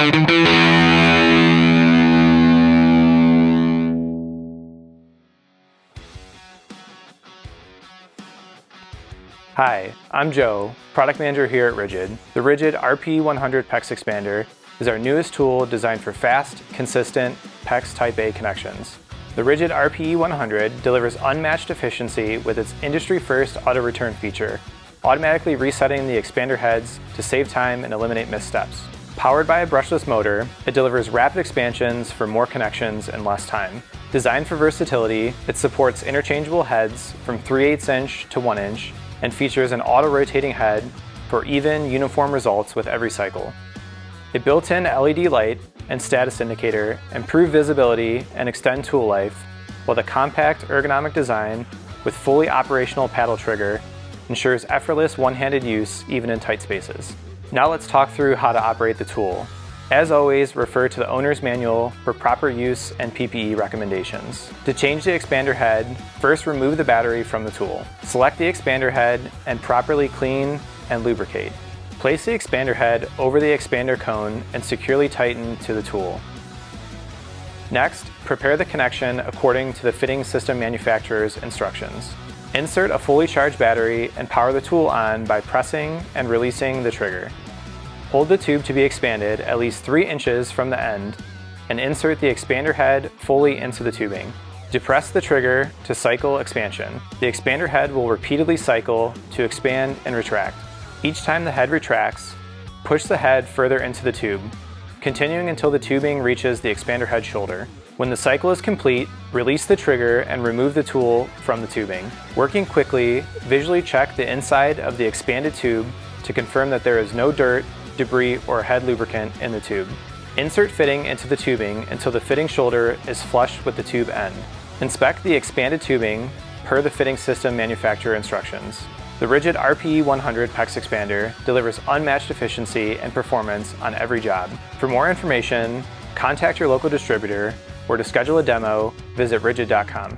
Hi, I'm Joe, product manager here at RIDGID. The RIDGID RPE 100 PEX Expander is our newest tool designed for fast, consistent PEX Type-A connections. The RIDGID RPE 100 delivers unmatched efficiency with its industry-first auto return feature, automatically resetting the expander heads to save time and eliminate missteps. Powered by a brushless motor, it delivers rapid expansions for more connections in less time. Designed for versatility, it supports interchangeable heads from 3/8 inch to 1 inch and features an auto-rotating head for even, uniform results with every cycle. A built-in LED light and status indicator improve visibility and extend tool life, while the compact ergonomic design with fully operational paddle trigger ensures effortless one-handed use even in tight spaces. Now let's talk through how to operate the tool. As always, refer to the owner's manual for proper use and PPE recommendations. To change the expander head, first remove the battery from the tool. Select the expander head and properly clean and lubricate. Place the expander head over the expander cone and securely tighten to the tool. Next, prepare the connection according to the fitting system manufacturer's instructions. Insert a fully charged battery and power the tool on by pressing and releasing the trigger. Hold the tube to be expanded at least 3 inches from the end and insert the expander head fully into the tubing. Depress the trigger to cycle expansion. The expander head will repeatedly cycle to expand and retract. Each time the head retracts, push the head further into the tube, continuing until the tubing reaches the expander head shoulder. When the cycle is complete, release the trigger and remove the tool from the tubing. Working quickly, visually check the inside of the expanded tube to confirm that there is no dirt, debris, or head lubricant in the tube. Insert fitting into the tubing until the fitting shoulder is flush with the tube end. Inspect the expanded tubing per the fitting system manufacturer instructions. The RIDGID RPE 100 PEX Expander delivers unmatched efficiency and performance on every job. For more information, contact your local distributor, or to schedule a demo, visit RIDGID.com.